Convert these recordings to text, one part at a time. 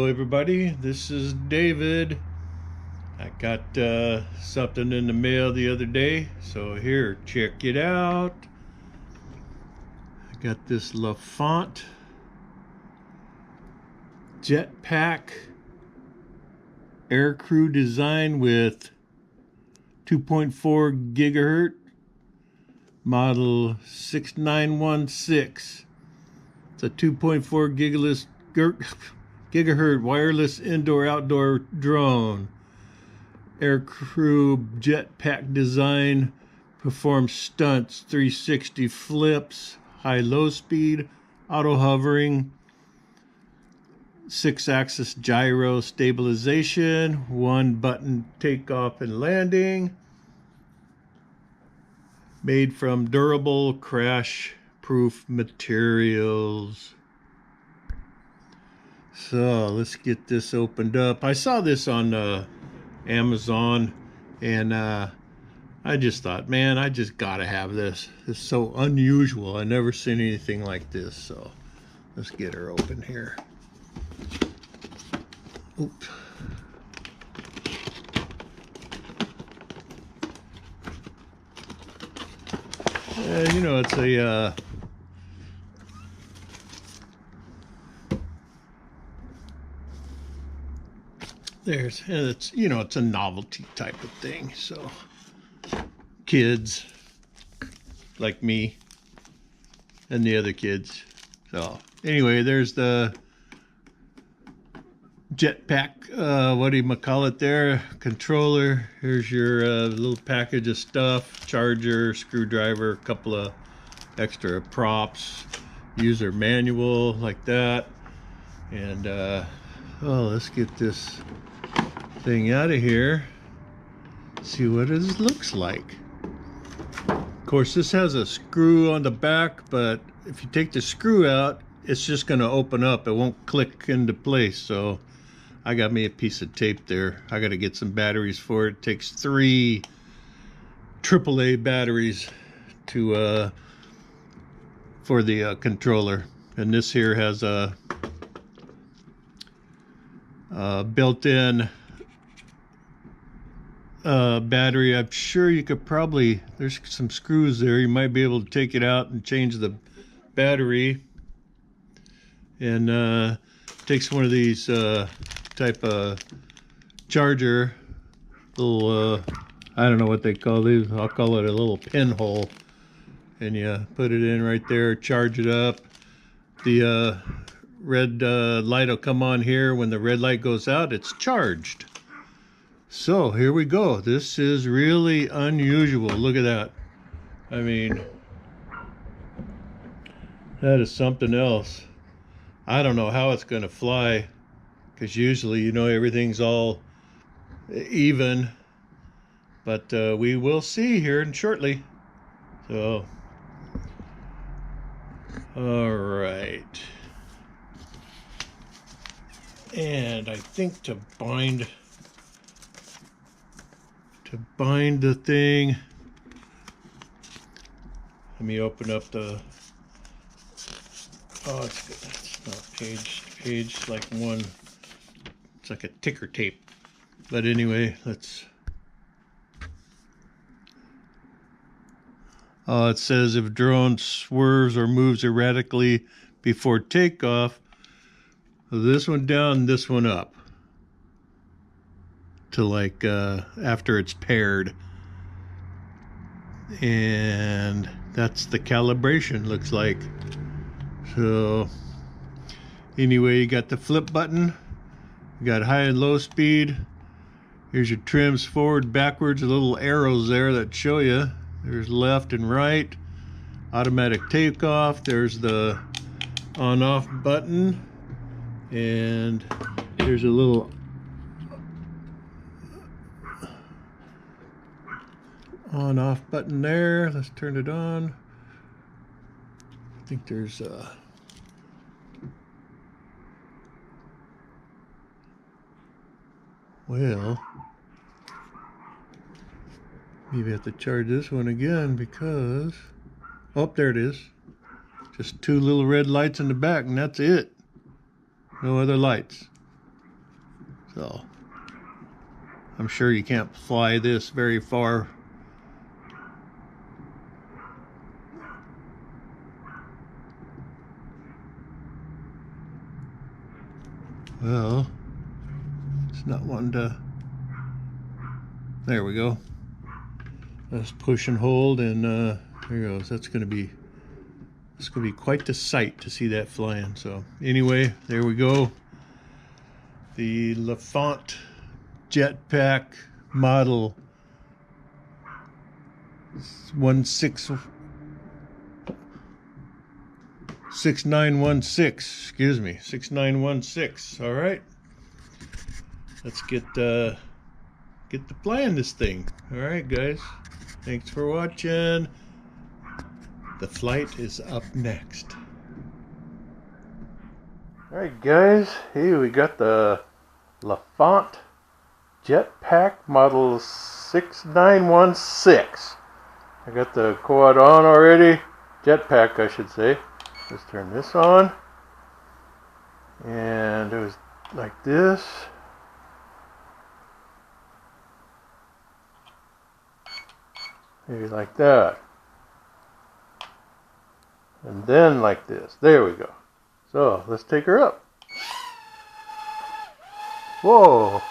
everybody, this is David. I got something in the mail the other day, so here, check it out. I got this Lefant Jetpack aircrew design with 2.4 gigahertz Model-6916. It's a 2.4 gigahertz wireless indoor-outdoor drone. Aircrew jetpack design, performs stunts, 360 flips, high-low speed, auto hovering, 6-axis gyro stabilization, 1-button takeoff and landing. Made from durable crash-proof materials. So let's get this opened up. I saw this on Amazon, and I just thought, man, I just gotta have this. It's so unusual. I never seen anything like this. So let's get her open here. Oops. You know, it's a it's, you know, it's a novelty type of thing. So kids like me and the other kids. So anyway, there's the jetpack, what do you call it there, controller. Here's your little package of stuff, charger, screwdriver, a couple of extra props, user manual like that. And oh, let's get this thing out of here, see what it looks like. Of course, this has a screw on the back, but if you take the screw out, it's just going to open up. It won't click into place. So I got me a piece of tape there. I got to get some batteries for it. It takes 3 AAA batteries to for the controller. And this here has a built-in battery. I'm sure you could probably, there's some screws there, you might be able to take it out and change the battery. And takes one of these type of charger, little I don't know what they call these, I'll call it a little pinhole, and you put it in right there, charge it up. The red light will come on here. When the red light goes out, it's charged. So here we go. This is really unusual. Look at that. I mean, that is something else. I don't know how it's going to fly, because usually, you know, everything's all even, but we will see here in shortly. So all right, and I think to bind the thing, let me open up the, oh, it's good. It's not page like one, it's like a ticker tape. But anyway, let's, it says if drone swerves or moves erratically before takeoff, this one down, this one up, to like after it's paired. And that's the calibration, looks like. So anyway, you got the flip button, you got high and low speed. Here's your trims, forward, backwards, little arrows there that show you. There's left and right. Automatic takeoff. There's the on-off button. And there's a little on-off button there. Let's turn it on. I think there's well, maybe I have to charge this one again because, oh, there it is. Just 2 little red lights in the back, and that's it. No other lights. So I'm sure you can't fly this very far. Well, it's not wanting to. There we go. Let's push and hold, and there goes. It's gonna be quite the sight to see that flying. So anyway, there we go. The Lefant Jetpack Model 6916. Excuse me, 6916. All right, let's get to flying this thing. All right, guys. Thanks for watching. The flight is up next. All right, guys. Hey, we got the Lefant Jetpack Model 6916. I got the quad on already. Jetpack, I should say. Let's turn this on. And it was like this. Maybe like that. And then like this. There we go. So let's take her up. Whoa.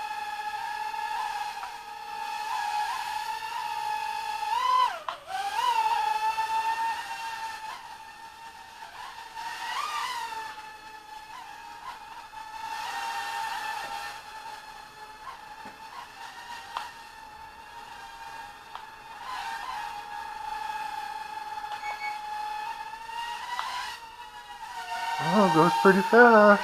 Oh, it goes pretty fast.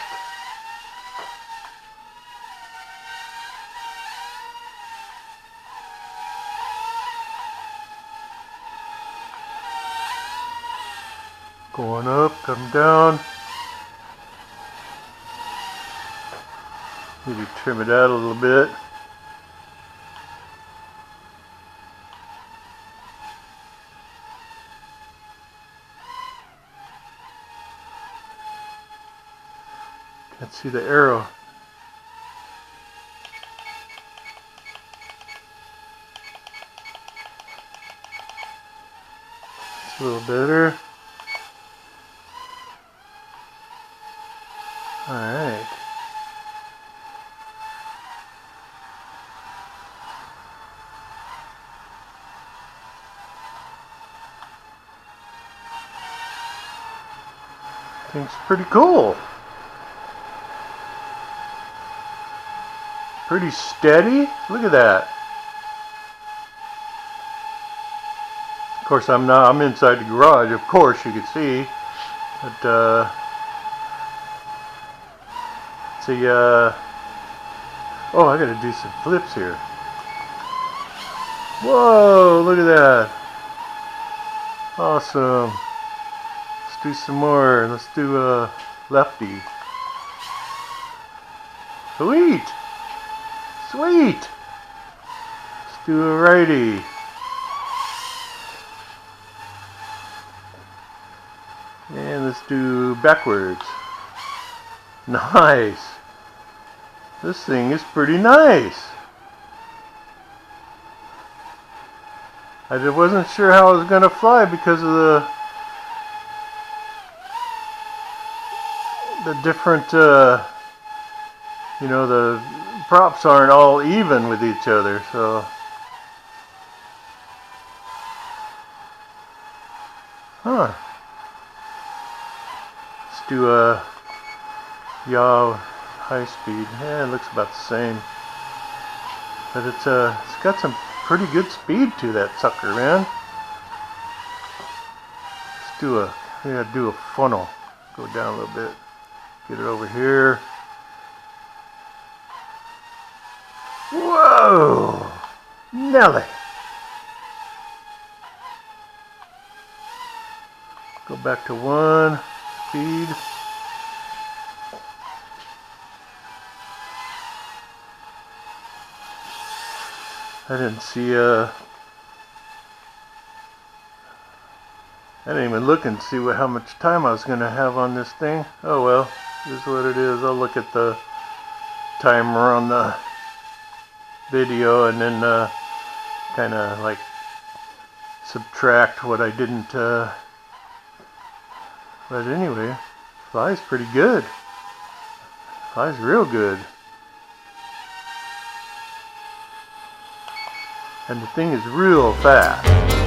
Going up, come down. Maybe trim it out a little bit. Can't see the arrow. It's a little better. Alright. Thing's pretty cool. Pretty steady. Look at that. Of course, I'm inside the garage. Of course, you can see. But see, oh, I gotta do some flips here. Whoa! Look at that. Awesome. Let's do some more. Let's do a lefty. Sweet. Sweet! Let's do a righty. And let's do backwards. Nice! This thing is pretty nice. I just wasn't sure how I was going to fly because of the different, you know, the props aren't all even with each other, so let's do a yaw high speed. Yeah, it looks about the same, but it's got some pretty good speed to that sucker, man. We gotta do a funnel. Go down a little bit, get it over here. Whoa! Nelly! Go back to 1 speed. I didn't see I didn't even look and see how much time I was going to have on this thing. Oh well, this is what it is. I'll look at the timer on the video and then kind of like subtract what I didn't, but anyway, flies pretty good. Flies real good. And the thing is real fast.